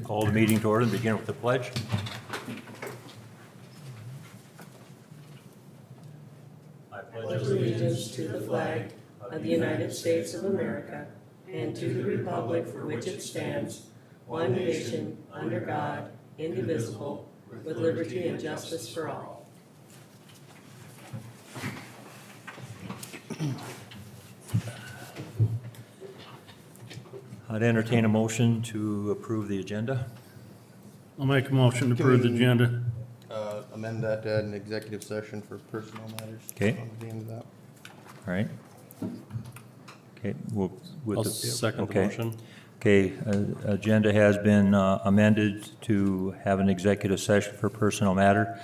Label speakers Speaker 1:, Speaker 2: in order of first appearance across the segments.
Speaker 1: Call the meeting to order and begin with the pledge. I
Speaker 2: Pledge allegiance to the flag of the United States of America and to the republic for which it stands, one nation, under God, indivisible, with liberty and justice for all.
Speaker 1: I'd entertain a motion to approve the agenda.
Speaker 3: I'll make a motion to approve the agenda.
Speaker 4: Amend that to add an executive session for personnel matters.
Speaker 1: Okay.
Speaker 4: On the end of that.
Speaker 1: All right. Okay, we'll. with
Speaker 3: I'll
Speaker 1: the-
Speaker 3: second the
Speaker 1: okay.
Speaker 3: motion.
Speaker 1: Okay, agenda has been amended to have an executive session for personnel matter.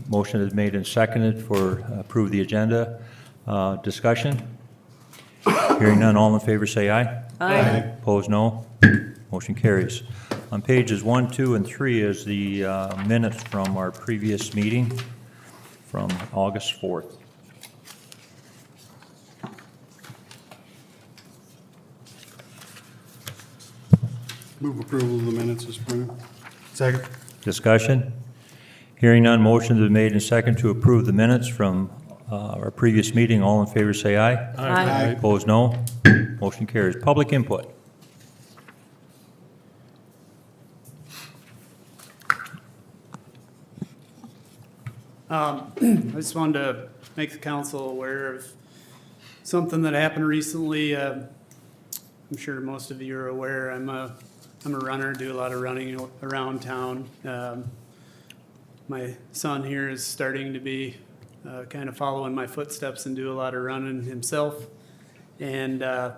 Speaker 1: Motion is made and seconded for approve the agenda. Discussion? Hearing none, all in favor say aye.
Speaker 2: Aye.
Speaker 1: Opposed, no. Motion carries. On pages 1, 2, and 3 is the minutes from our previous meeting from August 4th.
Speaker 5: Move approval of the minutes as printed. Second.
Speaker 1: Discussion? Hearing none, motion is made and second to approve the minutes from our previous meeting. All in favor say aye.
Speaker 2: Aye.
Speaker 1: Opposed, no. Motion carries. Public input.
Speaker 6: I just wanted to make the council aware of something that happened recently. I'm sure most of you are aware, I'm a runner, do a lot of running around town. My son here is starting to be kind of following my footsteps and do a lot of running himself. And a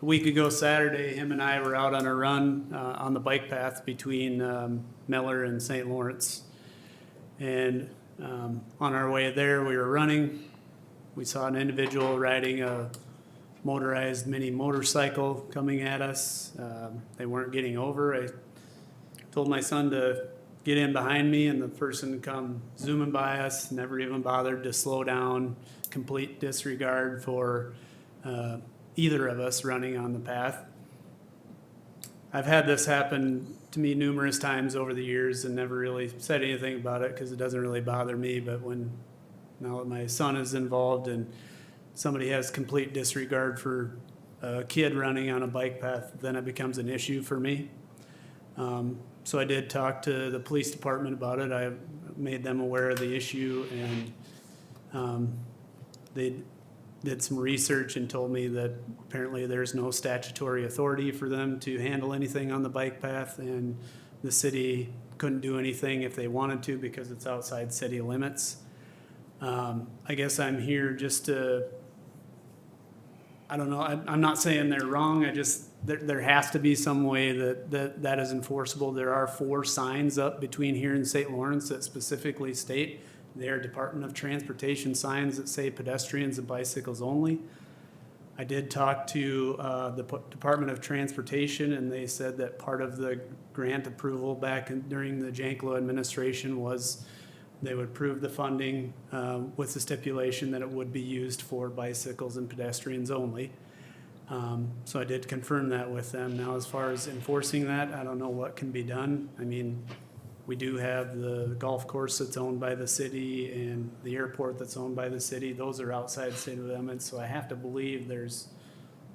Speaker 6: week ago Saturday, him and I were out on a run on the bike path between Miller and St. Lawrence. And on our way there, we were running. We saw an individual riding a motorized mini motorcycle coming at us. They weren't getting over. I told my son to get in behind me, and the person come zooming by us, never even bothered to slow down, complete disregard for either of us running on the path. I've had this happen to me numerous times over the years and never really said anything about it because it doesn't really bother me, but now that my son is involved and somebody has complete disregard for a kid running on a bike path, then it becomes an issue for me. So I did talk to the police department about it. I made them aware of the issue, and they did some research and told me that apparently there's no statutory authority for them to handle anything on the bike path, and the city couldn't do anything if they wanted to because it's outside city limits. I guess I'm here just to, I don't know, I'm not saying they're wrong, there has to be some way that is enforceable. There are 4 signs up between here and St. Lawrence that specifically state they're Department of Transportation signs that say pedestrians and bicycles only. I did talk to the Department of Transportation, and they said that part of the grant approval during the Janklow administration was they would approve the funding with the stipulation that it would be used for bicycles and pedestrians only. So I did confirm that with them. Now, as far as enforcing that, I don't know what can be done. I mean, we do have the golf course that's owned by the city and the airport that's owned by the city. Those are outside city limits, so I have to believe there's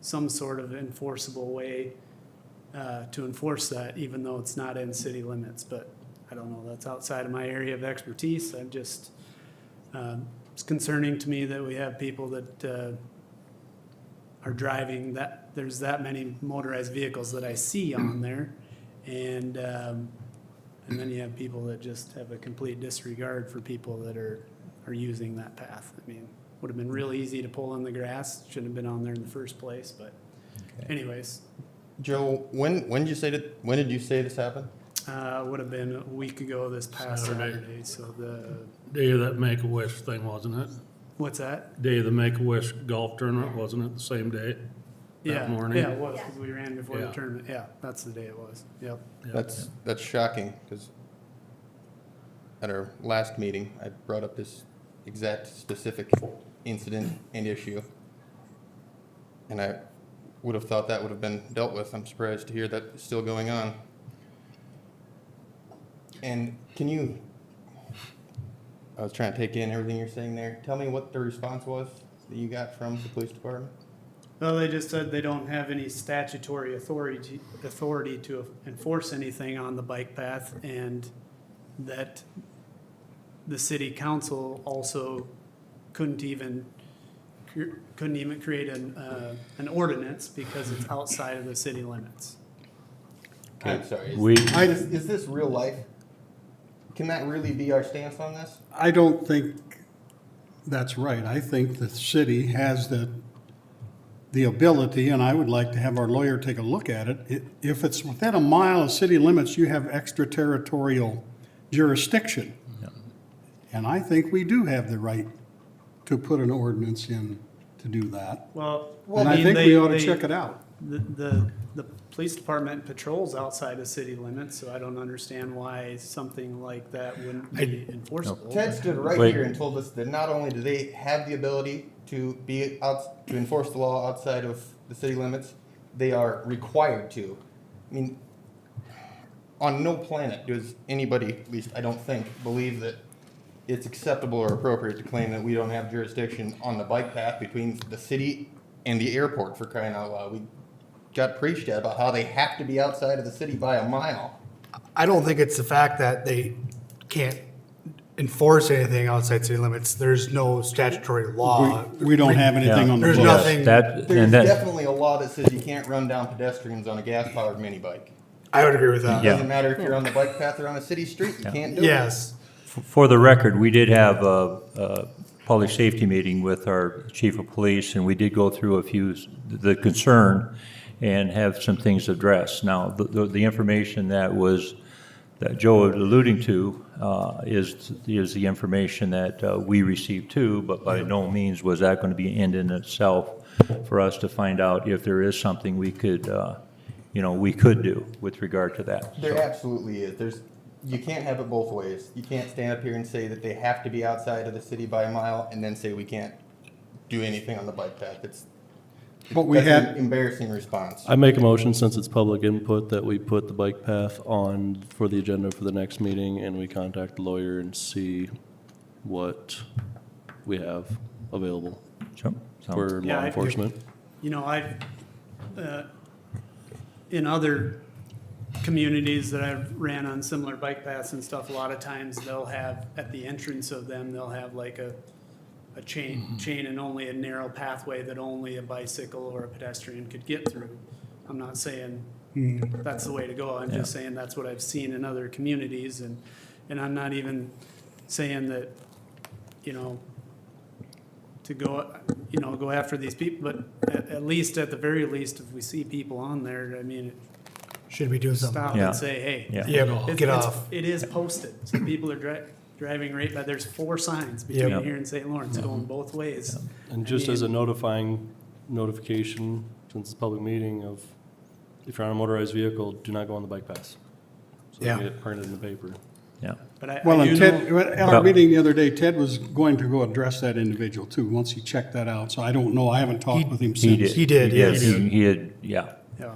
Speaker 6: some sort of enforceable way to enforce that, even though it's not in city limits. But I don't know, that's outside of my area of expertise. I'm just, it's concerning to me that we have people that are driving that, there's that many motorized vehicles that I see on there. And then you have people that just have a complete disregard for people that are using that path. I mean, would have been real easy to pull in the grass, shouldn't have been on there in the first place, but anyways.
Speaker 4: Joe, when did you say this happened?
Speaker 6: Would have been a week ago this past
Speaker 3: Saturday.
Speaker 6: Saturday, so the,
Speaker 3: Day of that Make-A-Wish thing, wasn't it?
Speaker 6: what's that?
Speaker 3: Day of the Make-A-Wish golf tournament, wasn't it, the same day?
Speaker 6: Yeah,
Speaker 3: morning?
Speaker 6: yeah, it was, because we ran before the
Speaker 3: Yeah.
Speaker 6: tournament, yeah, that's the day it was, yep.
Speaker 3: Yeah.
Speaker 4: That's shocking, because at our last meeting, I brought up this exact specific incident and issue. And I would have thought that would have been dealt with. I'm surprised to hear that it's still going on. And can you, I was trying to take in everything you're saying there. Tell me what the response was that you got from the police department?
Speaker 6: Well, they just said they don't have any statutory authority to enforce anything on the bike path, and that the city council also couldn't even create an ordinance because it's outside of the city limits.
Speaker 4: I'm sorry. Is this real life? Can that really be our stance on this?
Speaker 5: I don't think that's right. I think the city has the ability, and I would like to have our lawyer take a look at it. If it's within a mile of city limits, you have extraterritorial jurisdiction. And I think we do have the right to put an ordinance in to do that.
Speaker 6: Well,
Speaker 5: And I think we ought to check it out.
Speaker 6: The police department patrols outside of city limits, so I don't understand why something like that wouldn't be enforceable.
Speaker 4: Ted stood right
Speaker 1: Wait.
Speaker 4: here and told us that not only do they have the ability to be out, to enforce the law outside of the city limits, they are required to. I mean, on no planet does anybody, at least I don't think, believe that it's acceptable or appropriate to claim that we don't have jurisdiction on the bike path between the city and the airport, for crying out loud. We got preached at about how they have to be outside of the city by a mile.
Speaker 7: I don't think it's the fact that they can't enforce anything outside city limits. There's no statutory law.
Speaker 5: We don't have anything on the
Speaker 7: There's
Speaker 5: books.
Speaker 7: nothing-
Speaker 1: That,
Speaker 4: There's
Speaker 1: and that,
Speaker 4: definitely a law that says you can't run down pedestrians on a gas-powered mini bike.
Speaker 7: I would agree with that.
Speaker 1: Yeah.
Speaker 4: Doesn't matter if you're on the bike path or on a city street, you can't do it.
Speaker 7: Yes.
Speaker 1: for the record, we did have a public safety meeting with our chief of police, and we did go through the concern and have some things addressed. Now, the information that Joe was alluding to is the information that we received too, but by no means was that going to be an end in itself for us to find out if there is something we could do with regard to that.
Speaker 4: There absolutely is. You can't have it both ways. You can't stand up here and say that they have to be outside of the city by a mile and then say we can't do anything on the bike path.
Speaker 5: But we
Speaker 4: That's
Speaker 5: had,
Speaker 4: an embarrassing response.
Speaker 8: I make a motion, since it's public input, that we put the bike path on for the agenda for the next meeting, and we contact the lawyer and see what we have available
Speaker 1: So-
Speaker 8: for
Speaker 6: Yeah,
Speaker 8: law
Speaker 6: I-
Speaker 8: enforcement.
Speaker 6: You know, in other communities that I've ran on similar bike paths and stuff, a lot of times they'll have, at the entrance of them, they'll have like a chain and only a narrow pathway that only a bicycle or a pedestrian could get through. I'm not saying that's the way to go. I'm just saying that's what I've seen in other communities, and I'm not even saying that, to go after these people, but at least, at the very least, if we see people on there, I mean,
Speaker 7: Should we do something?
Speaker 6: stop
Speaker 1: Yeah.
Speaker 6: and say, hey.
Speaker 1: Yeah.
Speaker 7: Yeah, get off.
Speaker 6: It is posted, so people are driving right by, there's 4 signs between
Speaker 1: Yep.
Speaker 6: here and St. Lawrence going both ways.
Speaker 8: And just as a notification, since it's a public meeting, of if you're on a motorized vehicle, do not go on the bike paths. So they
Speaker 7: Yeah.
Speaker 8: get printed in the paper.
Speaker 1: Yeah.
Speaker 6: But I
Speaker 5: well,
Speaker 6: do
Speaker 5: and
Speaker 6: know,
Speaker 5: Ted, at our meeting the other day, Ted was going to go address that individual too, once he checked that out. So I don't know, I haven't talked with him
Speaker 1: He
Speaker 5: since.
Speaker 1: did.
Speaker 7: He did, yes.
Speaker 1: He had, yeah.
Speaker 6: yeah,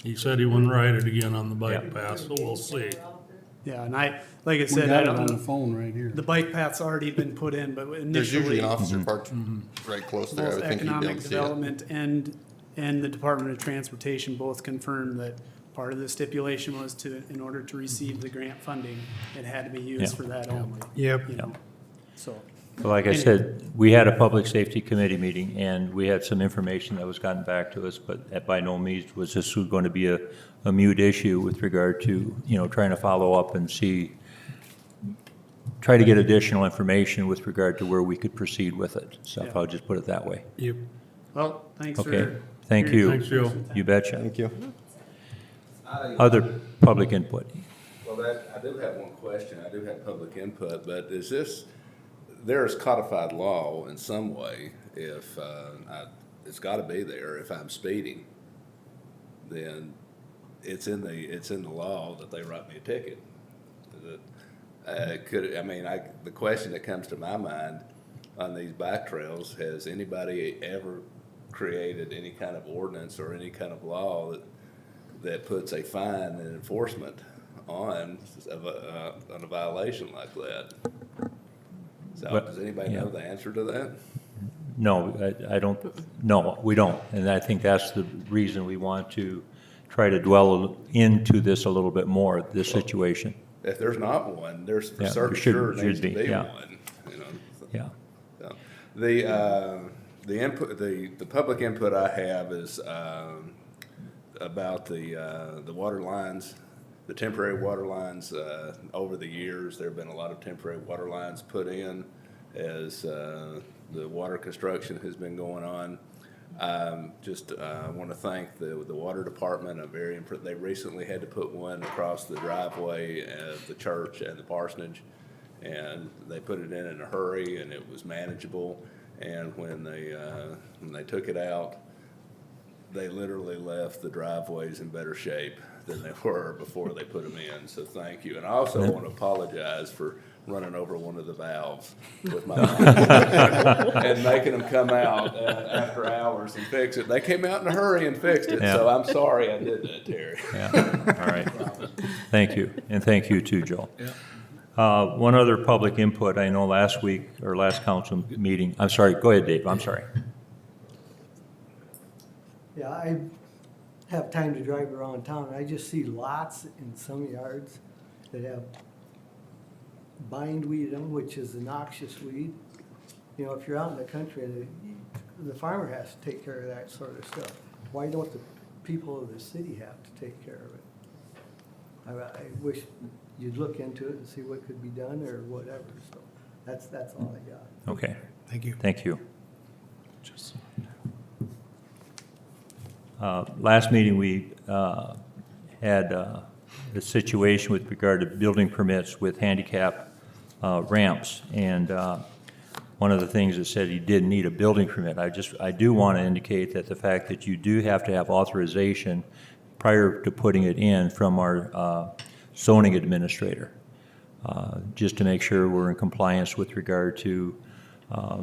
Speaker 3: He said he wouldn't ride it again on the bike
Speaker 1: Yeah.
Speaker 3: path, so we'll see.
Speaker 6: yeah, and like I
Speaker 5: We
Speaker 6: said,
Speaker 5: got
Speaker 6: I
Speaker 5: it on the
Speaker 6: don't,
Speaker 5: phone right here.
Speaker 6: the bike path's already been put in, but
Speaker 4: There's usually
Speaker 6: initially,
Speaker 4: an officer parked right close there. I
Speaker 6: both
Speaker 4: would think you'd be able
Speaker 6: economic
Speaker 4: to see it.
Speaker 6: development and the Department of Transportation both confirmed that part of the stipulation was in order to receive the grant funding, it had to be used
Speaker 1: Yeah.
Speaker 6: for that only.
Speaker 7: Yep.
Speaker 6: You know, so,
Speaker 1: Like I said, we had a public safety committee meeting, and we had some information that was gotten back to us, but by no means was this going to be a mute issue with regard to, trying to follow up and try to get additional information with regard to where we could proceed with it. So
Speaker 6: Yeah.
Speaker 1: I'll just put it that way.
Speaker 7: Yep.
Speaker 6: well, thanks for.
Speaker 1: Okay, thank
Speaker 6: your-
Speaker 1: you.
Speaker 3: Thanks, Joe.
Speaker 1: You betcha.
Speaker 4: Thank you.
Speaker 1: Other public input?
Speaker 9: Well, I do have one question. I do have public input, but there's codified law in some way if, it's gotta be there. If I'm speeding, then it's in the law that they write me a ticket. The question that comes to my mind on these bike trails, has anybody ever created any kind of ordinance or any kind of law that puts a fine and enforcement on a violation like that. So,
Speaker 1: But-
Speaker 9: does anybody
Speaker 1: yeah.
Speaker 9: know the answer to that?
Speaker 1: No, I don't, no, we don't. And I think that's the reason we want to try to dwell into this a little bit more, this situation.
Speaker 9: If there's not one, there's for
Speaker 1: Yeah,
Speaker 9: certain
Speaker 1: there should-
Speaker 9: sure needs
Speaker 1: should
Speaker 9: to
Speaker 1: be,
Speaker 9: be
Speaker 1: yeah.
Speaker 9: one, you know.
Speaker 1: Yeah.
Speaker 9: So, the input, the public input I have is, about the water lines, the temporary water lines. Over the years, there have been a lot of temporary water lines put in as, the water construction has been going on. Just want to thank the water department. They recently had to put one across the driveway of the church and the parsonage, and they put it in a hurry, and it was manageable. And when they took it out, they literally left the driveways in better shape than they were before they put them in. So thank you. And I also want to apologize for running over one of the valves with my and making them come out after hours and fix it. They came out in a hurry and fixed it. So
Speaker 1: Yeah.
Speaker 9: I'm sorry I did that, Terry.
Speaker 1: Yeah, all right. Thank you, and thank you too, Joe. One other public input, I know last week, or last council meeting, I'm sorry, go ahead, Dave, I'm sorry.
Speaker 10: Yeah, I have time to drive around town, and I just see lots in some yards that have bindweed in them, which is a noxious weed. You know, if you're out in the country, the farmer has to take care of that sort of stuff. Why don't the people of the city have to take care of it? I wish you'd look into it and see what could be done or whatever, so that's all I got.
Speaker 1: Okay,
Speaker 7: Thank you.
Speaker 1: thank you. Last meeting, we had a situation with regard to building permits with handicap ramps, and one of the things that said you didn't need a building permit. I do want to indicate that the fact that you do have to have authorization prior to putting it in from our zoning administrator, just to make sure we're in compliance with regard to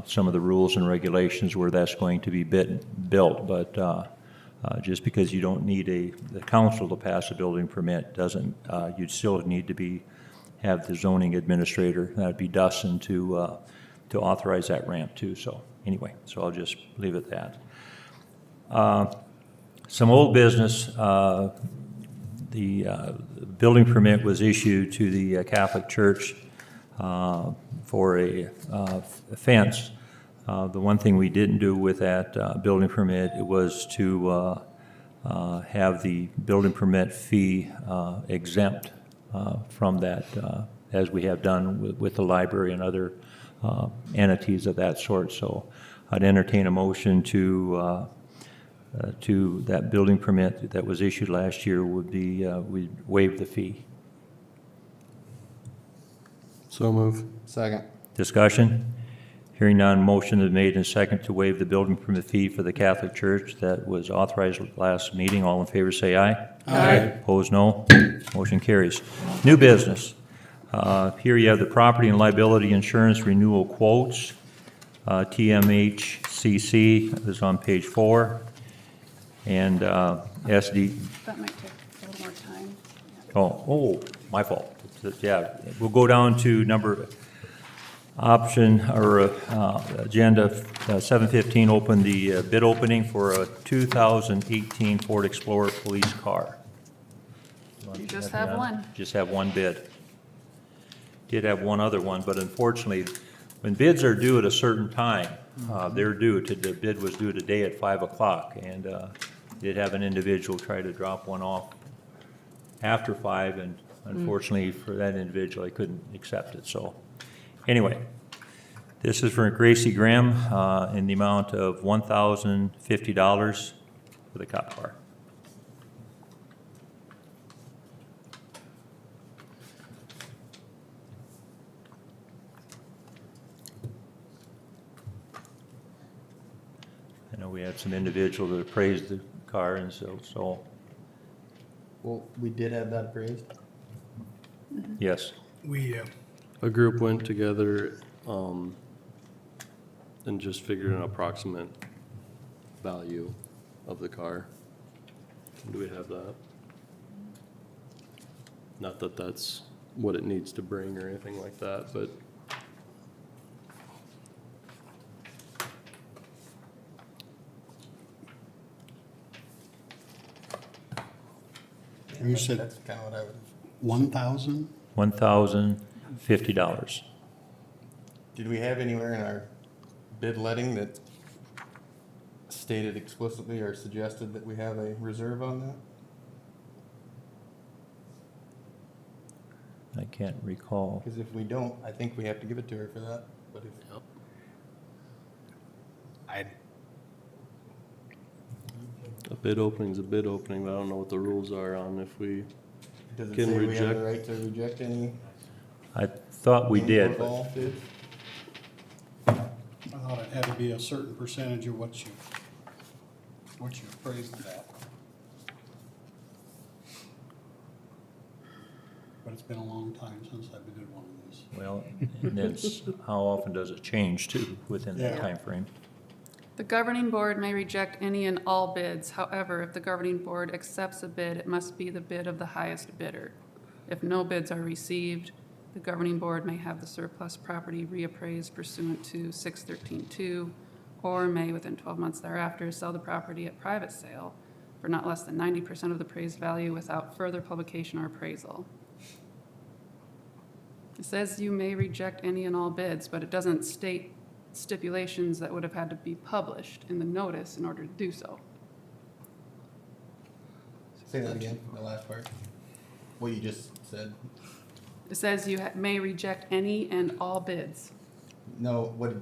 Speaker 1: some of the rules and regulations where that's going to be built. But just because you don't need the council to pass a building permit doesn't, you'd still need to have the zoning administrator, that'd be Dustin, to authorize that ramp too. So anyway, so I'll just leave it at that. Some old business, the building permit was issued to the Catholic Church for a fence. The one thing we didn't do with that building permit, it was to have the building permit fee exempt from that, as we have done with the library and other entities of that sort. So I'd entertain a motion to that building permit that was issued last year would be, we'd waive the fee.
Speaker 8: So move.
Speaker 4: Second.
Speaker 1: Discussion? Hearing none, motion is made and second to waive the building permit fee for the Catholic Church that was authorized last meeting. All in favor say aye. Aye. Opposed, no. Motion carries. New business. Here you have the property and liability insurance renewal quotes. TMHCC is on page 4. And SD,
Speaker 11: That might take a little more time.
Speaker 1: oh, my fault. Yeah, we'll go down to agenda 715, open the bid opening for a 2018 Ford Explorer police car.
Speaker 11: You just have one.
Speaker 1: Just have one bid. Did have one other one, but unfortunately, when bids are due at a certain time, the bid was due today at 5 o'clock, and did have an individual try to drop one off after 5, and unfortunately for that individual, I couldn't accept it, so. Anyway, this is for Gracie Graham in the amount of $1,050 for the cop car. I know we had some individual that appraised the car, and so,
Speaker 4: Well, we did have that appraised.
Speaker 1: yes.
Speaker 7: We,
Speaker 8: A group went together, and just figured an approximate value of the car. Do we have that? Not that that's what it needs to bring or anything like that, but
Speaker 5: You said
Speaker 4: That's kind of what I would,
Speaker 5: 1,000?
Speaker 1: $1,050.
Speaker 4: did we have anywhere in our bid letting that stated explicitly or suggested that we have a reserve on that?
Speaker 1: I can't recall.
Speaker 4: Because if we don't, I think we have to give it to her for that, but if.
Speaker 8: a bid opening's a bid opening, but I don't know what the rules are on if we,
Speaker 4: Does it
Speaker 8: Can
Speaker 4: say we have
Speaker 8: reject-
Speaker 4: the right to reject any?
Speaker 1: I thought we did, but
Speaker 4: all bids?
Speaker 5: I thought it had to be a certain percentage of what you appraised it at. But it's been a long time since I did one of these.
Speaker 1: well, and it's, how often does it change too, within that
Speaker 5: Yeah.
Speaker 1: time frame?
Speaker 11: The governing board may reject any and all bids. However, if the governing board accepts a bid, it must be the bid of the highest bidder. If no bids are received, the governing board may have the surplus property reappraised pursuant to 613-2, or may, within 12 months thereafter, sell the property at private sale for not less than 90% of the appraised value without further publication or appraisal. It says you may reject any and all bids, but it doesn't state stipulations that would have had to be published in the notice in order to do so.
Speaker 4: Say that again, the last part. What you just said.
Speaker 11: It says you may reject any and all bids.
Speaker 4: No, what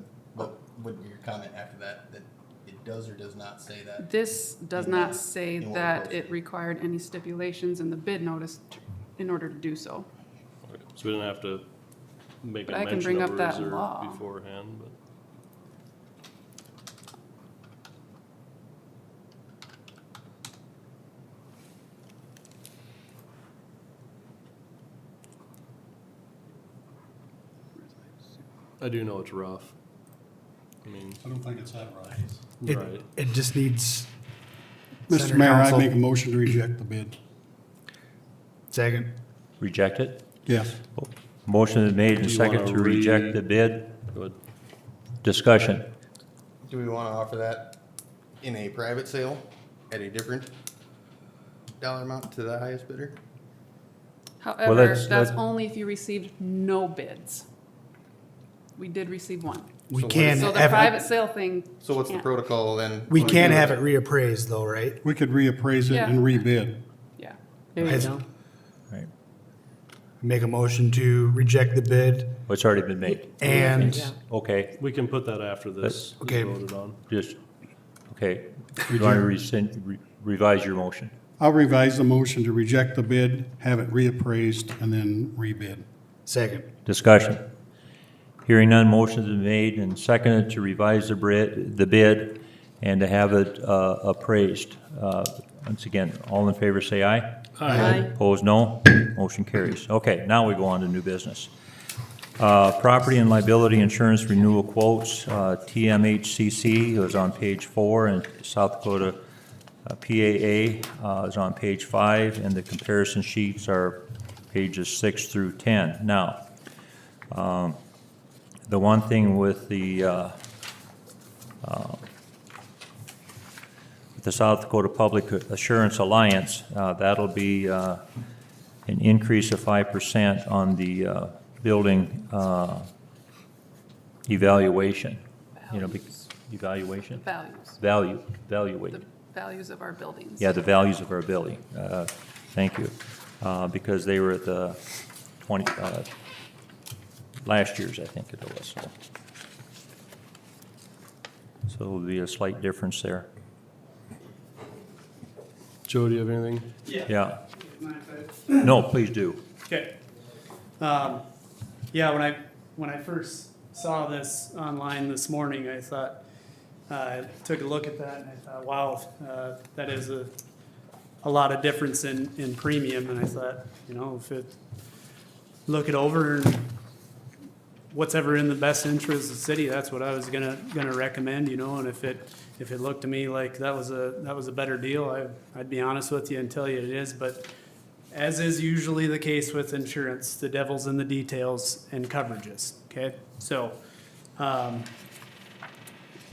Speaker 4: would be your comment after that, that it does or does not say that?
Speaker 11: This does
Speaker 4: In
Speaker 11: not
Speaker 4: what-
Speaker 11: say
Speaker 4: in what
Speaker 11: that
Speaker 4: posted?
Speaker 11: it required any stipulations in the bid notice in order to do so.
Speaker 8: so we didn't have to make a
Speaker 11: But I can
Speaker 8: mention
Speaker 11: bring
Speaker 8: of
Speaker 11: up
Speaker 8: a
Speaker 11: that
Speaker 8: reserve
Speaker 11: law.
Speaker 8: beforehand, but. I do know it's rough. I mean,
Speaker 5: I don't think it's that right.
Speaker 8: right.
Speaker 7: It just needs.
Speaker 5: Mr.
Speaker 7: Center
Speaker 5: Mayor, I
Speaker 7: Council.
Speaker 5: make a motion to reject the bid.
Speaker 7: Second.
Speaker 1: Reject it?
Speaker 5: Yes.
Speaker 1: Motion is made and
Speaker 8: Do you
Speaker 1: second
Speaker 8: wanna
Speaker 1: to reject the bid.
Speaker 8: Go ahead.
Speaker 1: Discussion.
Speaker 4: Do we wanna offer that in a private sale at a different dollar amount to the highest bidder?
Speaker 11: However,
Speaker 1: that's-
Speaker 11: that's
Speaker 1: that-
Speaker 11: only if you received no bids. We did receive one.
Speaker 7: We
Speaker 4: So what
Speaker 7: can
Speaker 4: is-
Speaker 11: So the
Speaker 7: have,
Speaker 11: private sale thing.
Speaker 4: So what's the
Speaker 11: can't-
Speaker 4: protocol then?
Speaker 7: we
Speaker 4: when
Speaker 7: can
Speaker 4: do
Speaker 7: have it reappraised though, right?
Speaker 5: We could reappraise it
Speaker 11: Yeah.
Speaker 5: and rebid.
Speaker 11: Yeah.
Speaker 2: There you
Speaker 7: Has-
Speaker 2: go.
Speaker 1: Right.
Speaker 7: Make a motion to reject the bid
Speaker 1: Well, it's already been made.
Speaker 7: and
Speaker 2: Yeah.
Speaker 1: Okay,
Speaker 8: We can put that after this is
Speaker 7: Okay.
Speaker 8: voted on.
Speaker 1: just, okay. You want to revise your motion?
Speaker 5: I'll revise the motion to reject the bid, have it reappraised, and then rebid.
Speaker 7: second.
Speaker 1: Discussion. Hearing none, motions been made and seconded to revise the bid and to have it appraised. Once again, all in favor say aye.
Speaker 2: Aye.
Speaker 1: Opposed, no. Motion carries. Okay, now we go on to new business. Property and liability insurance renewal quotes, TMHCC is on page 4, and South Dakota PAA is on page 5, and the comparison sheets are pages 6 through 10. Now, the one thing with the South Dakota Public Assurance Alliance, that'll be an increase of 5% on the building evaluation. You know, evaluation?
Speaker 11: Values,
Speaker 1: Valuate.
Speaker 11: the values of our buildings.
Speaker 1: Yeah, the values of our building. Thank you. Because they were at the 20, last year's, I think it was, so. So there'll be a slight difference there.
Speaker 8: Joe, do you have anything?
Speaker 1: Yeah. No, please do.
Speaker 6: Okay. Yeah, when I first saw this online this morning, I thought, I took a look at that and I thought, wow, that is a lot of difference in premium. And I thought, you know, look it over and what's ever in the best interest of the city, that's what I was gonna recommend, you know, and if it looked to me like that was a better deal, I'd be honest with you and tell you it is, but as is usually the case with insurance, the devil's in the details and coverages, okay? So,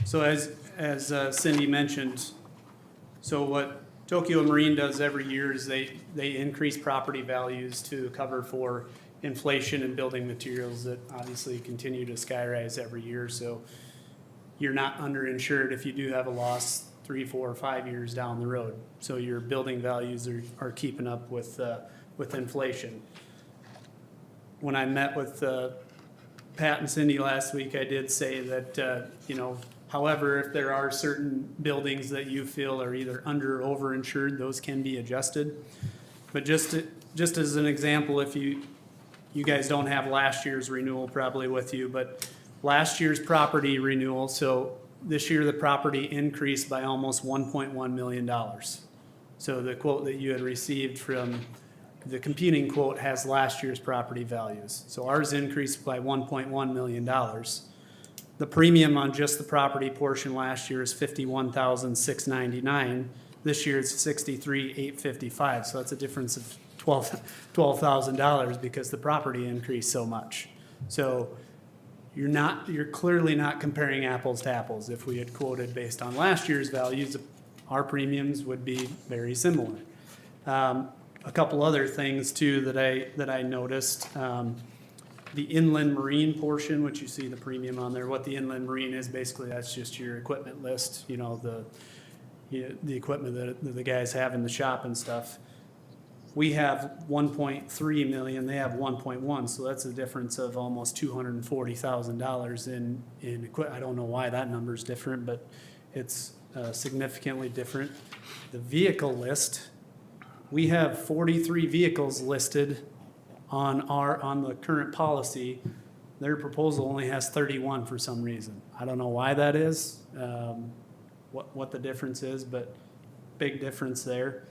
Speaker 6: as Cindy mentioned, so what Tokyo Marine does every year is they increase property values to cover for inflation and building materials that obviously continue to skyrise every year. So you're not underinsured if you do have a loss 3, 4, 5 years down the road. So your building values are keeping up with inflation. When I met with Pat and Cindy last week, I did say that, however, if there are certain buildings that you feel are either under or overinsured, those can be adjusted. But just as an example, if you guys don't have last year's renewal probably with you, but last year's property renewal, so this year the property increased by almost $1.1 million. So the quote that you had received from the competing quote has last year's property values. So ours increased by $1.1 million. The premium on just the property portion last year is $51,699. This year it's $63,855. So that's a difference of $12,000 because the property increased so much. So you're clearly not comparing apples to apples. If we had quoted based on last year's values, our premiums would be very similar. A couple other things too that I noticed. The inland marine portion, which you see the premium on there, what the inland marine is, basically that's just your equipment list, the equipment that the guys have in the shop and stuff. We have 1.3 million, they have 1.1, so that's a difference of almost $240,000 in equipment. I don't know why that number's different, but it's significantly different. The vehicle list, we have 43 vehicles listed on the current policy. Their proposal only has 31 for some reason. I don't know why that is, what the difference is, but big difference there.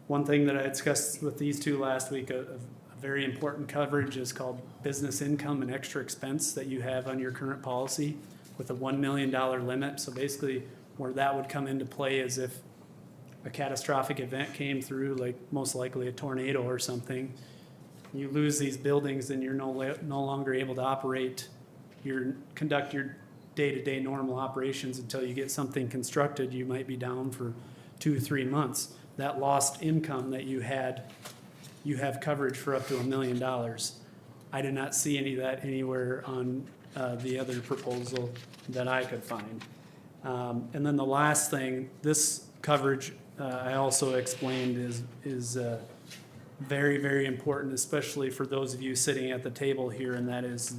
Speaker 6: One thing that I discussed with these two last week, a very important coverage is called business income and extra expense that you have on your current policy with a $1 million limit. So basically where that would come into play is if a catastrophic event came through, like most likely a tornado or something, you lose these buildings and you're no longer able to conduct your day-to-day normal operations until you get something constructed. You might be down for 2 or 3 months. That lost income that you had, you have coverage for up to $1 million. I did not see any of that anywhere on the other proposal that I could find. And then the last thing, this coverage I also explained is very, very important, especially for those of you sitting at the table here, and that is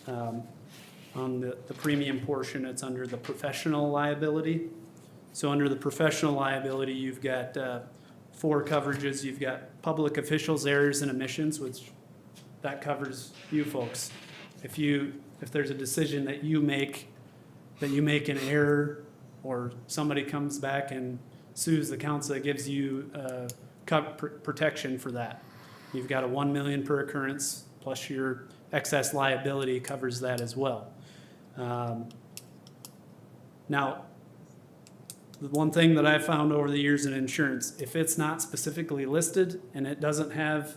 Speaker 6: on the premium portion, it's under the professional liability. So under the professional liability, you've got 4 coverages. You've got public officials, errors, and omissions, which that covers you folks. If there's a decision that you make an error, or somebody comes back and sues the council, it gives you protection for that. You've got a $1 million per occurrence, plus your excess liability covers that as well. Now, the one thing that I've found over the years in insurance, if it's not specifically listed and it doesn't have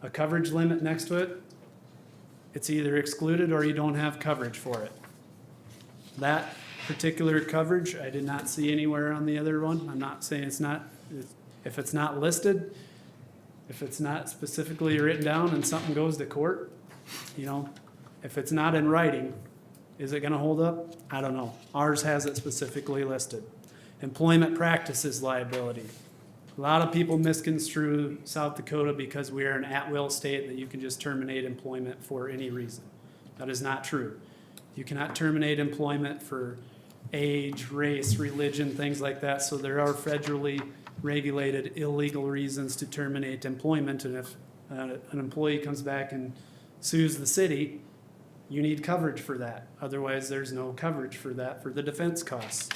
Speaker 6: a coverage limit next to it, it's either excluded or you don't have coverage for it. That particular coverage, I did not see anywhere on the other one. I'm not saying it's not, if it's not listed, if it's not specifically written down and something goes to court, if it's not in writing, is it gonna hold up? I don't know. Ours has it specifically listed. Employment practices liability. A lot of people misconstrue South Dakota because we are an at-will state that you can just terminate employment for any reason. That is not true. You cannot terminate employment for age, race, religion, things like that. So there are federally regulated illegal reasons to terminate employment. And if an employee comes back and sues the city, you need coverage for that. Otherwise, there's no coverage for that for the defense costs.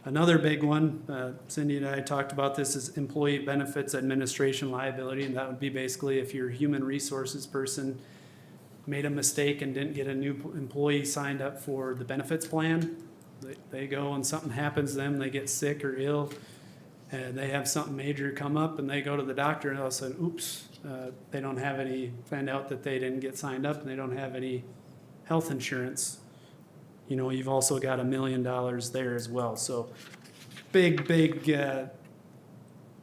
Speaker 6: Another big one, Cindy and I talked about this, is employee benefits administration liability, and that would be basically if your human resources person made a mistake and didn't get a new employee signed up for the benefits plan. They go and something happens to them, they get sick or ill, and they have something major come up and they go to the doctor and all of a sudden, oops, they don't have any, find out that they didn't get signed up and they don't have any health insurance. You know, you've also got $1 million there as well. So big,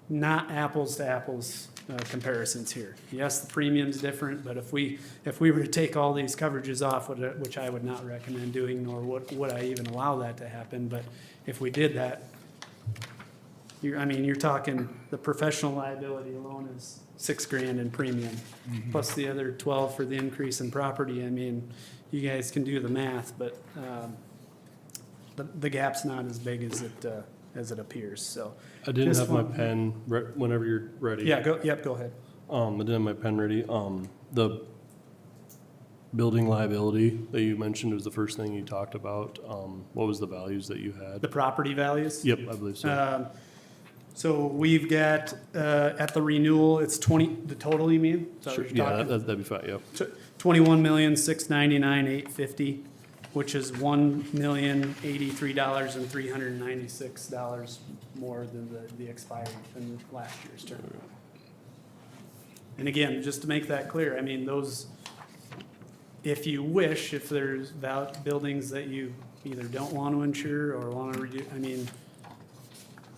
Speaker 6: not apples to apples comparisons here. Yes, the premium's different, but if we were to take all these coverages off, which I would not recommend doing, nor would I even allow that to happen, but if we did that, you're talking, the professional liability alone is $6,000 in premium, plus the other 12 for the increase in property. I mean, you guys can do the math, but the gap's not as big as it appears, so.
Speaker 8: I didn't
Speaker 6: just
Speaker 8: have my
Speaker 6: want-
Speaker 8: pen, whenever you're ready.
Speaker 6: Yeah, go ahead.
Speaker 8: I didn't have my pen ready. The building liability that you mentioned was the first thing you talked about. What was the values that you had?
Speaker 6: The property values?
Speaker 8: Yep, I believe so.
Speaker 6: So we've got, at the renewal, it's 20, the total you mean? Is that
Speaker 8: Sure,
Speaker 6: what you're
Speaker 8: yeah,
Speaker 6: talking?
Speaker 8: that'd be fine, yep.
Speaker 6: 21,699,850, which is $1,083,396 more than the expired than last year's term. And again, just to make that clear, I mean, those, if you wish, if there's buildings that you either don't want to insure or want to reduce, I mean,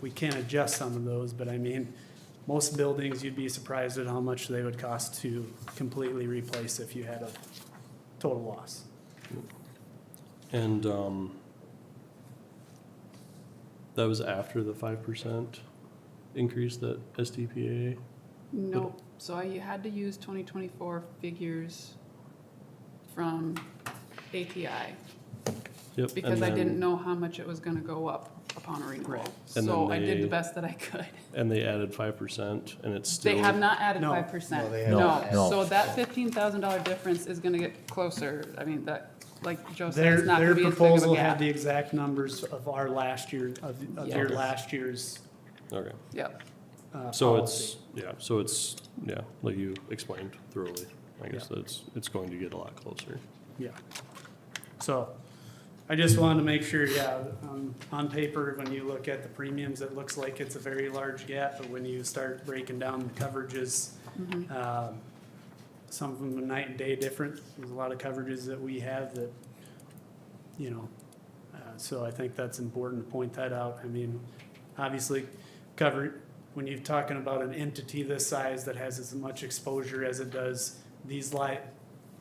Speaker 6: we can adjust some of those, but I mean, most buildings, you'd be surprised at how much they would cost to completely replace if you had a total loss.
Speaker 8: And that was after the 5% increase that SDPA?
Speaker 11: No, so you had to use 2024 figures from API,
Speaker 8: Yep.
Speaker 11: because
Speaker 8: and
Speaker 11: I
Speaker 8: then-
Speaker 11: didn't know how much it was gonna go up upon a renewal.
Speaker 6: Right.
Speaker 8: And
Speaker 11: So
Speaker 8: then
Speaker 11: I did
Speaker 8: they-
Speaker 11: the best that I could.
Speaker 8: And they added 5%, and it's still.
Speaker 11: They have not added
Speaker 6: No.
Speaker 11: 5%.
Speaker 10: No, they
Speaker 1: haven't
Speaker 11: No,
Speaker 1: added. No.
Speaker 11: so that $15,000 difference is gonna get closer. I mean, that, like Joe said,
Speaker 6: Their,
Speaker 11: it's not
Speaker 6: their
Speaker 11: gonna be as big of a
Speaker 6: proposal had
Speaker 11: gap.
Speaker 6: the exact numbers of our last year, of your
Speaker 11: Yeah.
Speaker 6: last year's,
Speaker 8: Okay,
Speaker 11: Yep,
Speaker 8: so
Speaker 6: policy.
Speaker 8: yeah, like you explained thoroughly. I guess
Speaker 6: Yeah.
Speaker 8: it's going to get a lot closer.
Speaker 6: Yeah. So I just wanted to make sure, on paper, when you look at the premiums, it looks like it's a very large gap, but when you start breaking down the coverages, some of them are night and day different. There's a lot of coverages that we have that, so I think that's important to point that out. I mean, obviously, when you're talking about an entity this size that has as much exposure as it does,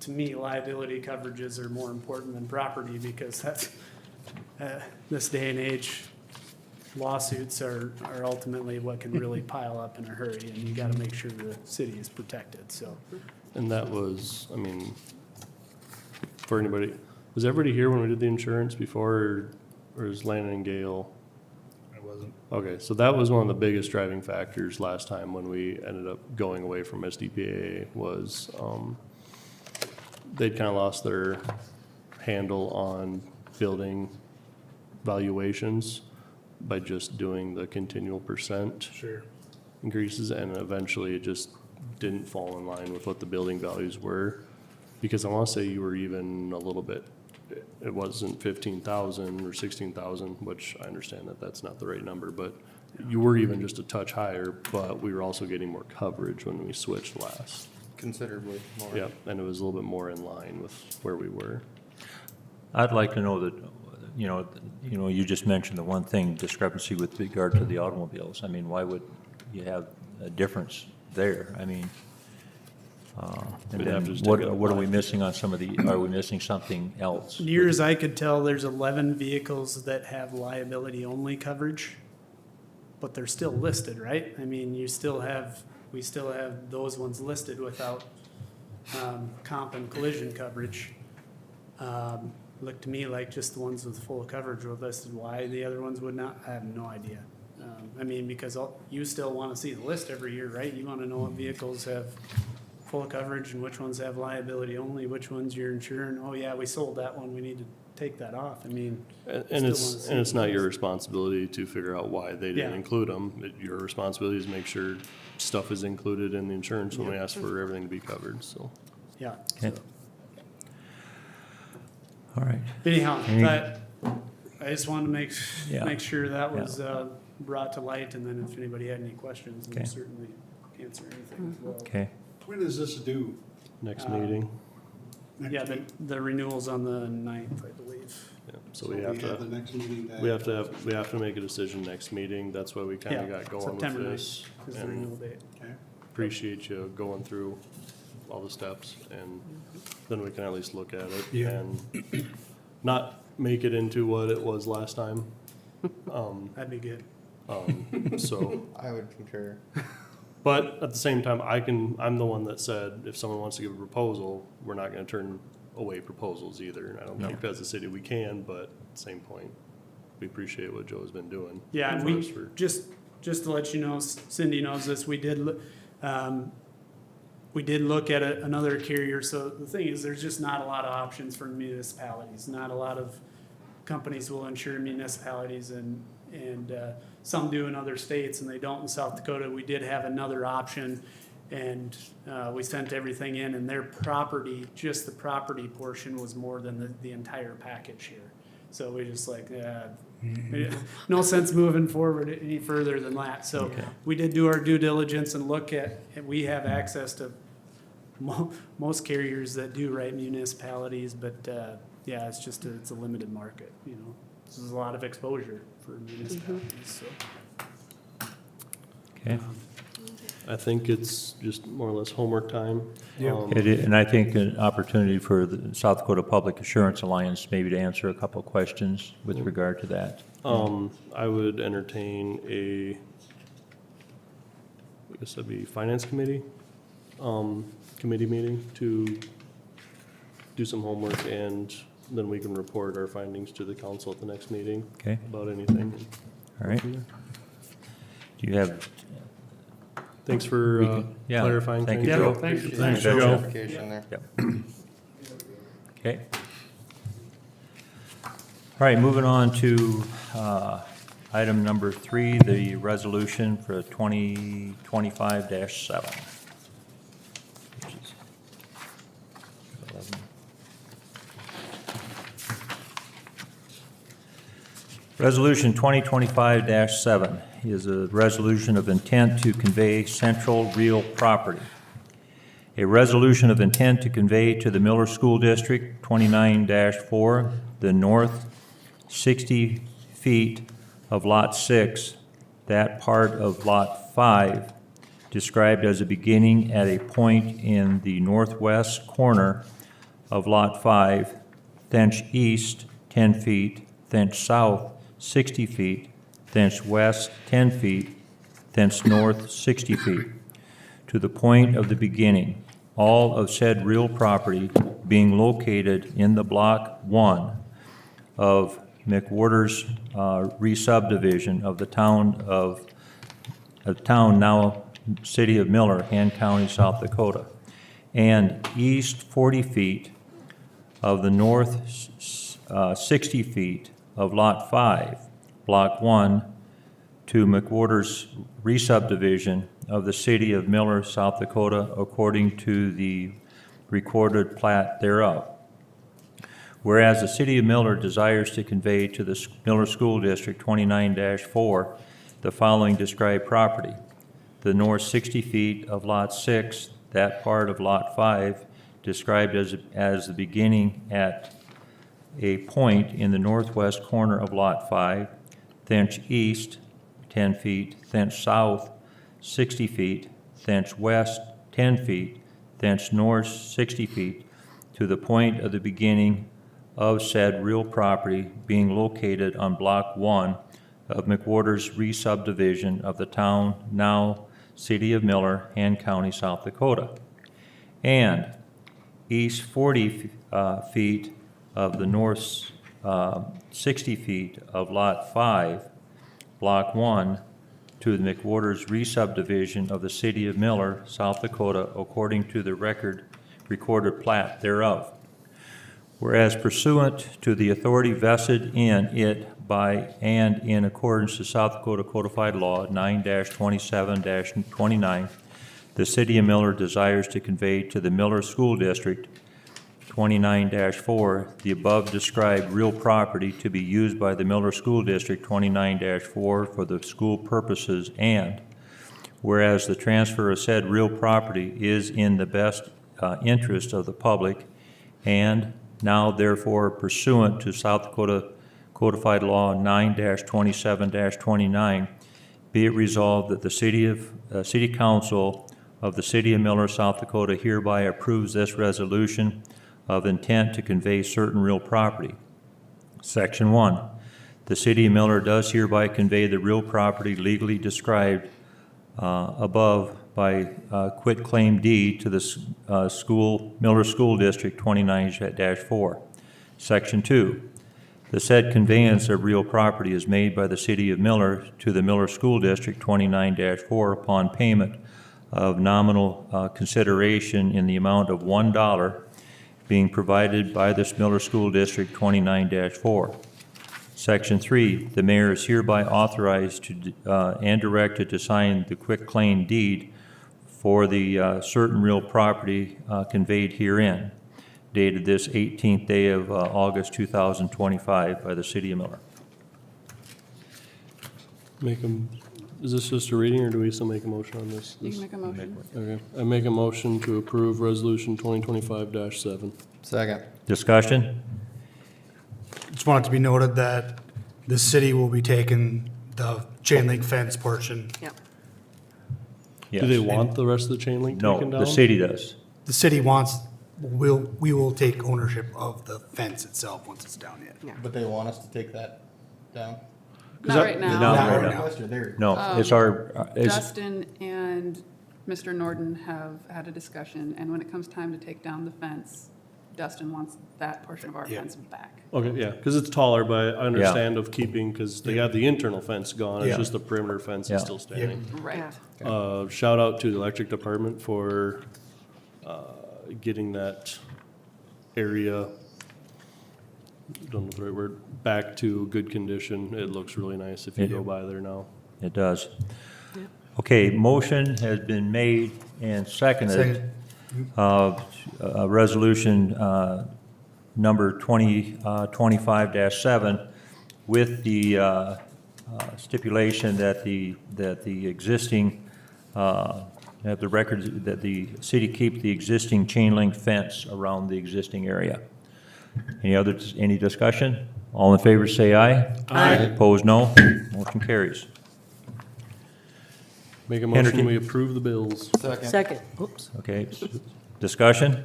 Speaker 6: to me, liability coverages are more important than property, because that's, this day and age, lawsuits are ultimately what can really pile up in a hurry, and you gotta make sure the city is protected, so.
Speaker 8: And that was, I mean, for anybody, was everybody here when we did the insurance before, or is Landon and Gale?
Speaker 7: I wasn't.
Speaker 8: Okay, so that was one of the biggest driving factors last time when we ended up going away from SDPA was, they'd kind of lost their handle on building valuations by just doing the continual percent
Speaker 7: Sure.
Speaker 8: increases, and eventually it just didn't fall in line with what the building values were. Because I want to say you were even a little bit, it wasn't 15,000 or 16,000, which I understand that that's not the right number, but you were even just a touch higher, but we were also getting more coverage when we switched last.
Speaker 4: Considerably more.
Speaker 8: Yep, and it was a little bit more in line with where we were.
Speaker 1: I'd like to know that, you just mentioned the one thing, discrepancy with regard to the automobiles. I mean, why would you have a difference there? I mean, and
Speaker 8: We'd have
Speaker 1: then
Speaker 8: to just take it
Speaker 1: what are we
Speaker 8: apart.
Speaker 1: missing on some of the, are we missing something else?
Speaker 6: Near as I could tell, there's 11 vehicles that have liability-only coverage, but they're still listed, right? I mean, we still have those ones listed without comp and collision coverage. Looked to me like just the ones with full coverage were listed. Why the other ones would not, I have no idea. I mean, because you still want to see the list every year, right? You want to know what vehicles have full coverage and which ones have liability only, which ones you're insuring. Oh, yeah, we sold that one, we need to take that off. I mean,
Speaker 8: And
Speaker 6: Still wanna
Speaker 8: it's,
Speaker 6: see
Speaker 8: and it's
Speaker 6: the
Speaker 8: not your
Speaker 6: list.
Speaker 8: responsibility to figure out why they didn't
Speaker 6: Yeah.
Speaker 8: include them. Your responsibility is to make sure stuff is included in the insurance when we ask for everything to be covered, so.
Speaker 6: yeah.
Speaker 1: Okay. All right.
Speaker 6: Anyhow,
Speaker 1: Any-
Speaker 6: I just wanted to
Speaker 1: Yeah.
Speaker 6: make sure that was, brought to light, and then if anybody had any questions,
Speaker 1: Okay.
Speaker 6: we'll certainly answer anything as well.
Speaker 1: Okay,
Speaker 5: When is this due?
Speaker 8: Next meeting,
Speaker 5: Next
Speaker 6: Yeah,
Speaker 5: week?
Speaker 6: the renewal's on the 9th, I believe.
Speaker 8: yeah, so we have
Speaker 5: the
Speaker 8: to,
Speaker 5: next meeting.
Speaker 8: we have to make a decision next meeting, that's why we kinda
Speaker 6: Yeah,
Speaker 8: got going
Speaker 6: September
Speaker 8: with
Speaker 6: 9th
Speaker 8: this.
Speaker 6: is the
Speaker 8: And
Speaker 6: renewal date.
Speaker 5: Okay.
Speaker 8: appreciate you going through all the steps, and then we can at least look at it.
Speaker 5: Yeah.
Speaker 8: And not make it into what it was last time.
Speaker 6: That'd be good.
Speaker 8: So,
Speaker 4: I would concur.
Speaker 8: but at the same time, I'm the one that said, if someone wants to give a proposal, we're not gonna turn away proposals either. And I don't think as a city we can, but at the same point, we appreciate what Joe's been doing.
Speaker 6: Yeah, and
Speaker 8: for
Speaker 6: we,
Speaker 8: us for-
Speaker 6: just to let you know, Cindy knows this, we did look at another carrier, so the thing is, there's just not a lot of options for municipalities. Not a lot of companies will insure municipalities, and some do in other states, and they don't in South Dakota. We did have another option, and we sent everything in, and their property, just the property portion was more than the entire package here. So we just like, no sense moving forward any further than that. So we did do our due diligence and look at, and we have access to most carriers that do write municipalities, but yeah, it's just, it's a limited market, you know. This is a lot of exposure for municipalities, so.
Speaker 1: okay.
Speaker 8: I think it's just more or less homework time.
Speaker 1: And I think an opportunity for the South Dakota Public Assurance Alliance maybe to answer a couple of questions with regard to that.
Speaker 8: I would entertain I guess that'd be finance committee, committee meeting to do some homework, and then we can report our findings to the council at the next meeting
Speaker 1: Okay,
Speaker 8: about anything.
Speaker 1: all right. Do you have,
Speaker 8: Thanks for
Speaker 1: yeah,
Speaker 8: clarifying
Speaker 1: thank
Speaker 8: things.
Speaker 1: you,
Speaker 6: Yeah,
Speaker 1: Joe.
Speaker 6: thanks.
Speaker 3: Thanks,
Speaker 1: Joe.
Speaker 3: Joe.
Speaker 4: Clarification there.
Speaker 1: Yep. Okay. All right, moving on to item number 3, the resolution for 2025-7. Which is 11. Resolution 2025-7 is a resolution of intent to convey central real property. A resolution of intent to convey to the Miller School District 29-4 the north 60 feet of Lot 6, that part of Lot 5, described as a beginning at a point in the northwest corner of Lot 5, thence east 10 feet, thence south 60 feet, thence west 10 feet, thence north 60 feet, to the point of the beginning, all of said real property being located in the Block 1 of McWhorter's re-subdivision of the town now City of Miller, Han County, South Dakota, and east 40 feet of the north 60 feet of Lot 5, Block 1, to McWhorter's re-subdivision of the City of Miller, South Dakota, according to the recorded plat thereof. Whereas the City of Miller desires to convey to the Miller School District 29-4 the following described property: the north 60 feet of Lot 6, that part of Lot 5, described as the beginning at a point in the northwest corner of Lot 5, thence east 10 feet, thence south 60 feet, thence west 10 feet, thence north 60 feet, to the point of the beginning of said real property being located on Block 1 of McWhorter's re-subdivision of the town now City of Miller, Han County, South Dakota, and east 40 feet of the north 60 feet of Lot 5, Block 1, to the McWhorter's re-subdivision of the City of Miller, South Dakota, according to the recorded plat thereof. Whereas pursuant to the authority vested in it by and in accordance to South Dakota Codified Law 9-27-29, the City of Miller desires to convey to the Miller School District 29-4, the above described real property to be used by the Miller School District 29-4 for the school purposes, and whereas the transfer of said real property is in the best interest of the public, and now therefore pursuant to South Dakota Codified Law 9-27-29, be it resolved that the City Council of the City of Miller, South Dakota hereby approves this resolution of intent to convey certain real property. Section 1. The City of Miller does hereby convey the real property legally described above by quitclaim deed to the Miller School District 29-4. Section 2. The said conveyance of real property is made by the City of Miller to the Miller School District 29-4 upon payment of nominal consideration in the amount of $1 being provided by this Miller School District 29-4. Section 3, the mayor is hereby authorized to and directed to sign the quitclaim deed for the certain real property conveyed herein, dated this 18th day of August 2025 by the City of Miller.
Speaker 8: Is this just a reading, or do we still make a motion on this?
Speaker 11: You can make a motion.
Speaker 8: Okay, I make a motion to approve resolution 2025-7.
Speaker 4: Second.
Speaker 1: Discussion?
Speaker 7: Just want it to be noted that the city will be taking the chain link fence portion.
Speaker 2: Yep.
Speaker 1: Yes.
Speaker 8: Do they want the rest of the chain link taken
Speaker 1: No,
Speaker 8: down?
Speaker 1: the city does.
Speaker 7: The city wants, we will take ownership of the fence itself once it's down yet.
Speaker 4: But they want us to take that down?
Speaker 11: Not right now.
Speaker 1: No,
Speaker 7: Not
Speaker 1: right
Speaker 7: right
Speaker 1: now.
Speaker 7: now.
Speaker 1: No, it's our, it's,
Speaker 11: Dustin and Mr. Norden have had a discussion, and when it comes time to take down the fence, Dustin wants that portion of our
Speaker 7: Yeah.
Speaker 11: fence back.
Speaker 8: Okay, yeah, because it's taller, but I understand of keeping, because they got the internal fence gone, it's
Speaker 7: Yeah.
Speaker 8: just the perimeter fence
Speaker 1: Yeah.
Speaker 8: is still standing.
Speaker 11: Right.
Speaker 8: Shout out to the electric department for getting that area, don't know the right word, back to good condition. It looks really nice if you go by there now.
Speaker 1: it does. Okay, motion has been made and seconded. Resolution number 2025-7 with the stipulation that the existing, have the record that the city keep the existing chain link fence around the existing area. Any discussion? All in favor say aye. Aye. Opposed, no. Motion carries.
Speaker 8: Make a
Speaker 1: Henry,
Speaker 8: motion, we approve the bills.
Speaker 2: Second, oops.
Speaker 1: Okay, discussion?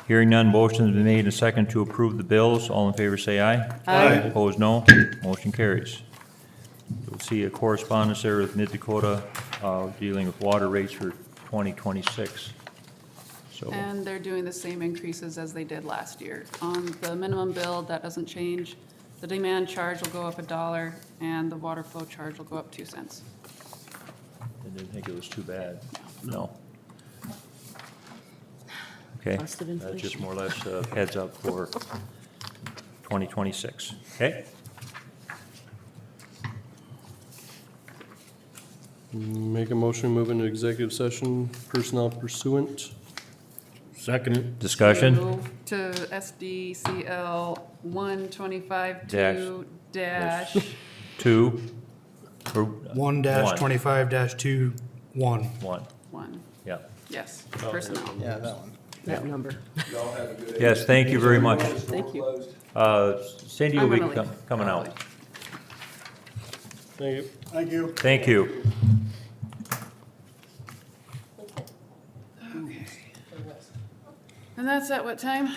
Speaker 1: Hearing none, motion has been made and second to approve the bills. All in favor say aye.
Speaker 2: Aye.
Speaker 1: Opposed, no. Motion carries. You'll see a correspondence there with Mid-Dakota dealing with water rates for 2026. So,
Speaker 11: And they're doing the same increases as they did last year. On the minimum bill, that doesn't change. The demand charge will go up $1, and the water flow charge will go up 2 cents.
Speaker 1: I didn't think it was too bad. No. Okay,
Speaker 2: Cost of
Speaker 1: that's just
Speaker 2: inflation.
Speaker 1: more or less a heads up for 2026. Okay?
Speaker 8: Make a motion, move into executive session, personnel pursuant.
Speaker 3: Second.
Speaker 1: Discussion?
Speaker 11: To SDCL 125-2 dash,
Speaker 1: 2, or
Speaker 7: 1-25-2-1.
Speaker 1: 1,
Speaker 11: 1.
Speaker 1: yeah.
Speaker 11: Yes, personnel.
Speaker 4: Yeah, that one.
Speaker 2: That number.
Speaker 1: Yes, thank you very much.
Speaker 2: Thank you.
Speaker 1: Cindy will
Speaker 11: I'm
Speaker 1: be
Speaker 11: gonna leave.
Speaker 1: coming
Speaker 11: I'll
Speaker 1: out.
Speaker 11: leave.
Speaker 8: Thank you.
Speaker 5: Thank you.
Speaker 1: Thank you.
Speaker 11: And that's at what time?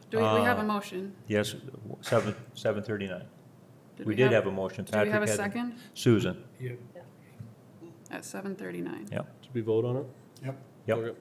Speaker 11: Do we have a motion?
Speaker 1: Yes, 7:39.
Speaker 11: Did
Speaker 1: We did
Speaker 11: have-
Speaker 1: have a motion.
Speaker 11: Do we have a
Speaker 1: Patrick had-
Speaker 11: second?
Speaker 1: Susan,
Speaker 11: At 7:39.
Speaker 1: yep.
Speaker 8: Did we vote on it?
Speaker 5: Yep.
Speaker 1: Yep.
Speaker 8: Okay.